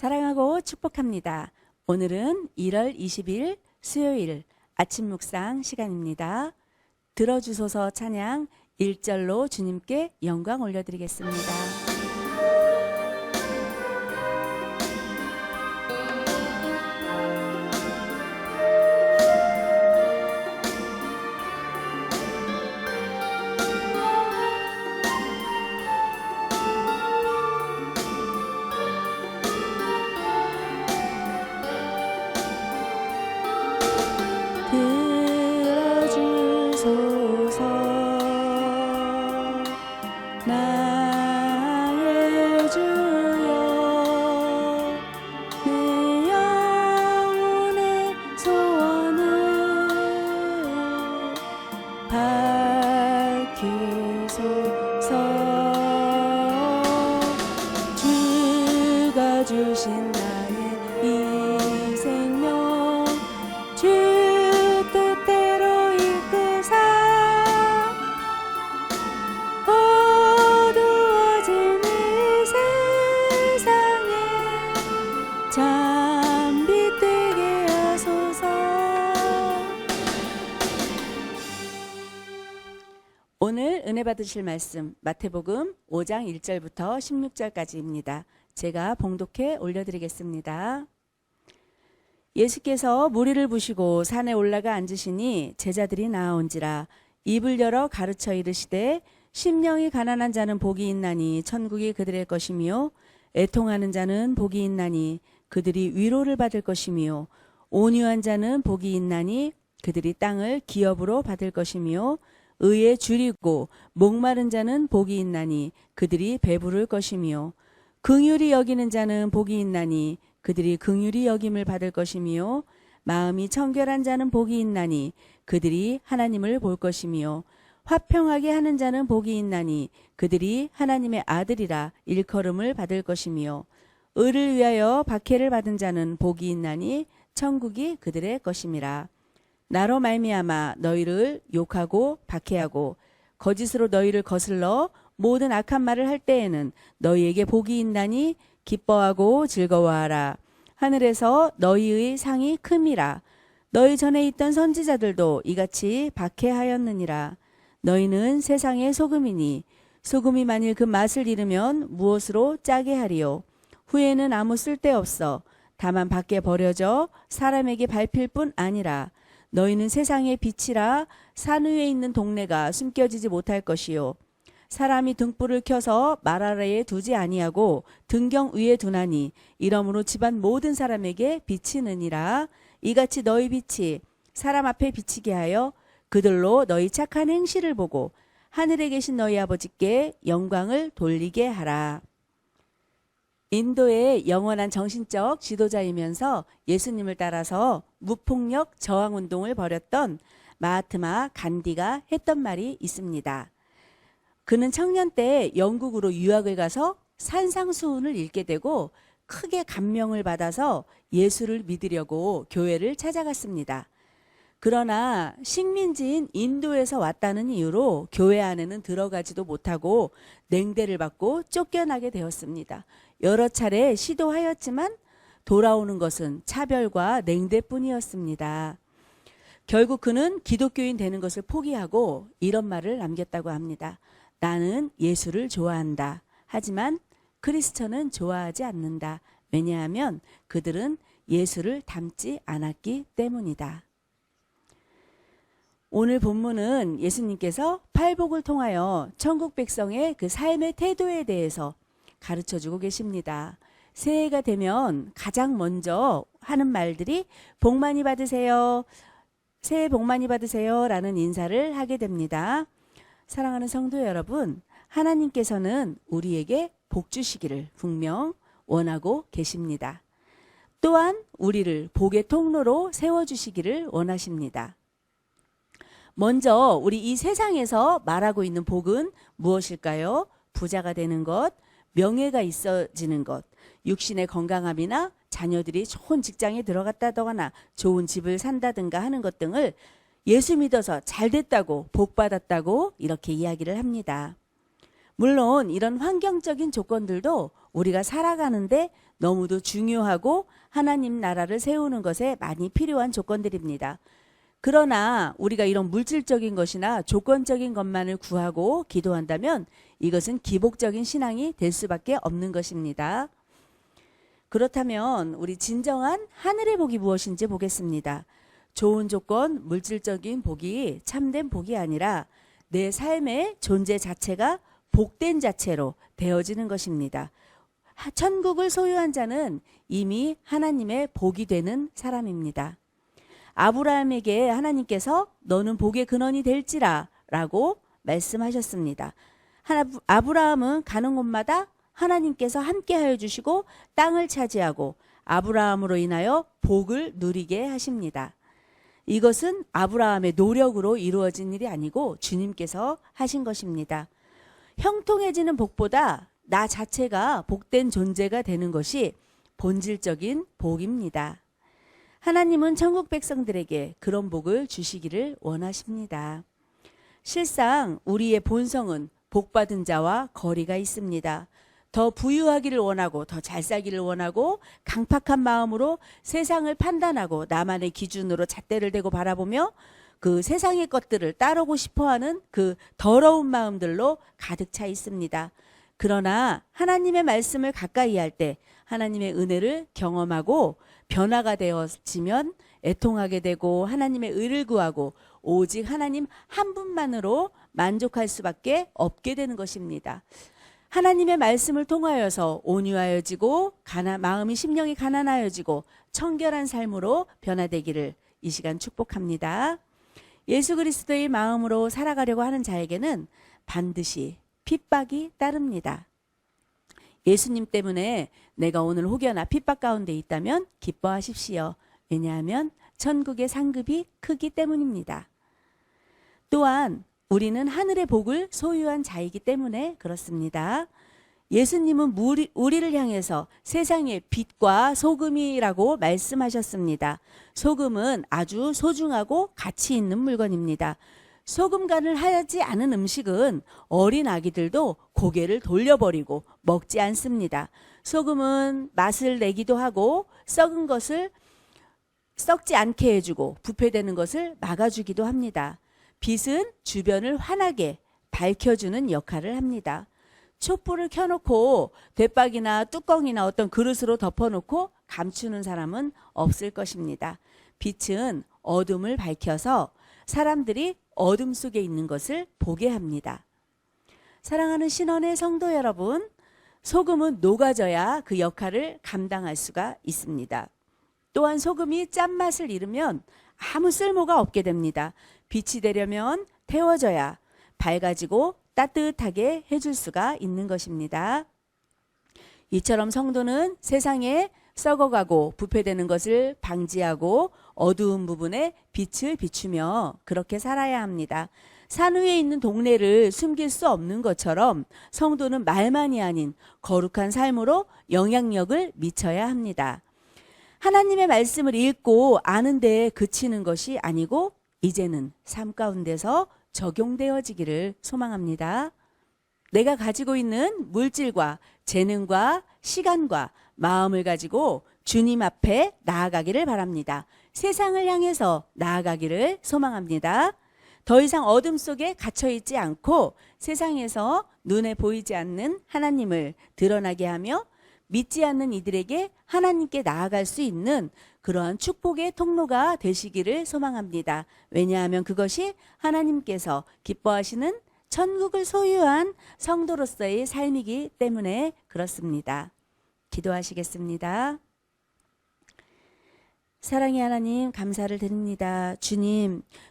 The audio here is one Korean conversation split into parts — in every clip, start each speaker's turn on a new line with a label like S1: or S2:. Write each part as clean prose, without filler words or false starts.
S1: 사랑하고 축복합니다. 오늘은 1월 20일 수요일 아침 묵상 시간입니다. 들어주소서 찬양 1절로 주님께 영광 올려드리겠습니다. 들어주소서 나의 주여 내 영혼의 소원을 밝히소서 주가 주신 나의 이 생명 주 뜻대로 이끄사 어두워진 이 세상에 잠빛되게 하소서. 오늘 은혜 받으실 말씀 마태복음 5장 1절부터 16절까지입니다. 제가 봉독해 올려드리겠습니다. 예수께서 무리를 부시고 산에 올라가 앉으시니 제자들이 나아온지라 입을 열어 가르쳐 이르시되 심령이 가난한 자는 복이 있나니 천국이 그들의 것이며 애통하는 자는 복이 있나니 그들이 위로를 받을 것이며 온유한 자는 복이 있나니 그들이 땅을 기업으로 받을 것이며 의에 줄이고 목마른 자는 복이 있나니 그들이 배부를 것이며 긍휼히 여기는 자는 복이 있나니 그들이 긍휼히 여김을 받을 것이며 마음이 청결한 자는 복이 있나니 그들이 하나님을 볼 것이며 화평하게 하는 자는 복이 있나니 그들이 하나님의 아들이라 일컬음을 받을 것이며 의를 위하여 박해를 받은 자는 복이 있나니 천국이 그들의 것임이라. 나로 말미암아 너희를 욕하고 박해하고 거짓으로 너희를 거슬러 모든 악한 말을 할 때에는 너희에게 복이 있나니 기뻐하고 즐거워하라. 하늘에서 너희의 상이 큼이라. 너희 전에 있던 선지자들도 이같이 박해하였느니라. 너희는 세상의 소금이니 소금이 만일 그 맛을 잃으면 무엇으로 짜게 하리요. 후에는 아무 쓸데없어 다만 밖에 버려져 사람에게 밟힐 뿐 아니라. 너희는 세상의 빛이라. 산 위에 있는 동네가 숨겨지지 못할 것이요. 사람이 등불을 켜서 말 아래에 두지 아니하고 등경 위에 두나니 이러므로 집안 모든 사람에게 비치느니라. 이같이 너희 빛이 사람 앞에 비치게 하여 그들로 너희 착한 행실을 보고 하늘에 계신 너희 아버지께 영광을 돌리게 하라. 인도의 영원한 정신적 지도자이면서 예수님을 따라서 무폭력 저항운동을 벌였던 마하트마 간디가 했던 말이 있습니다. 그는 청년 때 영국으로 유학을 가서 산상수훈을 읽게 되고 크게 감명을 받아서 예수를 믿으려고 교회를 찾아갔습니다. 그러나 식민지인 인도에서 왔다는 이유로 교회 안에는 들어가지도 못하고 냉대를 받고 쫓겨나게 되었습니다. 여러 차례 시도하였지만 돌아오는 것은 차별과 냉대뿐이었습니다. 결국 그는 기독교인 되는 것을 포기하고 이런 말을 남겼다고 합니다. 나는 예수를 좋아한다. 하지만 크리스천은 좋아하지 않는다. 왜냐하면 그들은 예수를 닮지 않았기 때문이다. 오늘 본문은 예수님께서 팔복을 통하여 천국 백성의 그 삶의 태도에 대해서 가르쳐주고 계십니다. 새해가 되면 가장 먼저 하는 말들이 복 많이 받으세요. 새해 복 많이 받으세요 라는 인사를 하게 됩니다. 사랑하는 성도 여러분, 하나님께서는 우리에게 복 주시기를 분명 원하고 계십니다. 또한 우리를 복의 통로로 세워주시기를 원하십니다. 먼저 우리 이 세상에서 말하고 있는 복은 무엇일까요? 부자가 되는 것, 명예가 있어지는 것, 육신의 건강함이나 자녀들이 좋은 직장에 들어갔다거나 좋은 집을 산다든가 하는 것 등을 예수 믿어서 잘 됐다고 복 받았다고 이렇게 이야기를 합니다. 물론 이런 환경적인 조건들도 우리가 살아가는데 너무도 중요하고 하나님 나라를 세우는 것에 많이 필요한 조건들입니다. 그러나 우리가 이런 물질적인 것이나 조건적인 것만을 구하고 기도한다면 이것은 기복적인 신앙이 될 수밖에 없는 것입니다. 그렇다면 우리 진정한 하늘의 복이 무엇인지 보겠습니다. 좋은 조건, 물질적인 복이 참된 복이 아니라 내 삶의 존재 자체가 복된 자체로 되어지는 것입니다. 천국을 소유한 자는 이미 하나님의 복이 되는 사람입니다. 아브라함에게 하나님께서 너는 복의 근원이 될지라 라고 말씀하셨습니다. 아브라함은 가는 곳마다 하나님께서 함께하여 주시고 땅을 차지하고 아브라함으로 인하여 복을 누리게 하십니다. 이것은 아브라함의 노력으로 이루어진 일이 아니고 주님께서 하신 것입니다. 형통해지는 복보다 나 자체가 복된 존재가 되는 것이 본질적인 복입니다. 하나님은 천국 백성들에게 그런 복을 주시기를 원하십니다. 실상 우리의 본성은 복받은 자와 거리가 있습니다. 더 부유하기를 원하고 더 잘 살기를 원하고 강팍한 마음으로 세상을 판단하고 나만의 기준으로 잣대를 대고 바라보며 그 세상의 것들을 따르고 싶어하는 그 더러운 마음들로 가득 차 있습니다. 그러나 하나님의 말씀을 가까이 할 때 하나님의 은혜를 경험하고 변화가 되어지면 애통하게 되고 하나님의 의를 구하고 오직 하나님 한 분만으로 만족할 수밖에 없게 되는 것입니다. 하나님의 말씀을 통하여서 온유하여지고 마음이 심령이 가난하여지고 청결한 삶으로 변화되기를 이 시간 축복합니다. 예수 그리스도의 마음으로 살아가려고 하는 자에게는 반드시 핍박이 따릅니다. 예수님 때문에 내가 오늘 혹여나 핍박 가운데 있다면 기뻐하십시오. 왜냐하면 천국의 상급이 크기 때문입니다. 또한 우리는 하늘의 복을 소유한 자이기 때문에 그렇습니다. 예수님은 우리를 향해서 세상의 빛과 소금이라고 말씀하셨습니다. 소금은 아주 소중하고 가치 있는 물건입니다. 소금 간을 하지 않은 음식은 어린 아기들도 고개를 돌려버리고 먹지 않습니다. 소금은 맛을 내기도 하고 썩은 것을 썩지 않게 해주고 부패되는 것을 막아주기도 합니다. 빛은 주변을 환하게 밝혀주는 역할을 합니다. 촛불을 켜놓고 대박이나 뚜껑이나 어떤 그릇으로 덮어놓고 감추는 사람은 없을 것입니다. 빛은 어둠을 밝혀서 사람들이 어둠 속에 있는 것을 보게 합니다. 사랑하는 신원의 성도 여러분, 소금은 녹아져야 그 역할을 감당할 수가 있습니다. 또한 소금이 짠맛을 잃으면 아무 쓸모가 없게 됩니다. 빛이 되려면 태워져야 밝아지고 따뜻하게 해줄 수가 있는 것입니다. 이처럼 성도는 세상에 썩어가고 부패되는 것을 방지하고 어두운 부분에 빛을 비추며 그렇게 살아야 합니다. 산 위에 있는 동네를 숨길 수 없는 것처럼 성도는 말만이 아닌 거룩한 삶으로 영향력을 미쳐야 합니다. 하나님의 말씀을 읽고 아는 데에 그치는 것이 아니고 이제는 삶 가운데서 적용되어지기를 소망합니다. 내가 가지고 있는 물질과 재능과 시간과 마음을 가지고 주님 앞에 나아가기를 바랍니다. 세상을 향해서 나아가기를 소망합니다. 더 이상 어둠 속에 갇혀있지 않고 세상에서 눈에 보이지 않는 하나님을 드러나게 하며 믿지 않는 이들에게 하나님께 나아갈 수 있는 그러한 축복의 통로가 되시기를 소망합니다. 왜냐하면 그것이 하나님께서 기뻐하시는 천국을 소유한 성도로서의 삶이기 때문에 그렇습니다. 기도하시겠습니다. 사랑의 하나님 감사를 드립니다.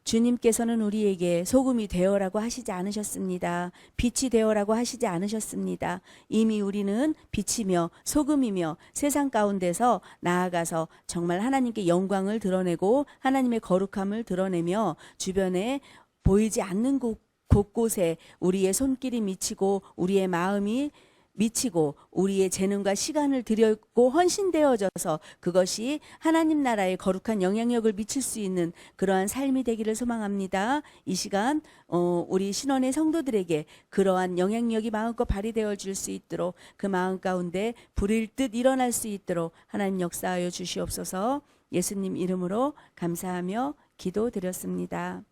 S1: 주님께서는 우리에게 소금이 되어라고 하시지 않으셨습니다. 빛이 되어라고 하시지 않으셨습니다. 이미 우리는 빛이며 소금이며 세상 가운데서 나아가서 정말 하나님께 영광을 드러내고 하나님의 거룩함을 드러내며 주변에 보이지 않는 곳곳에 우리의 손길이 미치고 우리의 마음이 미치고 우리의 재능과 시간을 들였고 헌신되어져서 그것이 하나님 나라에 거룩한 영향력을 미칠 수 있는 그러한 삶이 되기를 소망합니다. 이 시간 우리 신원의 성도들에게 그러한 영향력이 마음껏 발휘되어 줄 수 있도록 그 마음 가운데 불일 듯 일어날 수 있도록 하나님 역사하여 주시옵소서. 예수님 이름으로 감사하며 기도드렸습니다.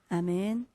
S1: 아멘.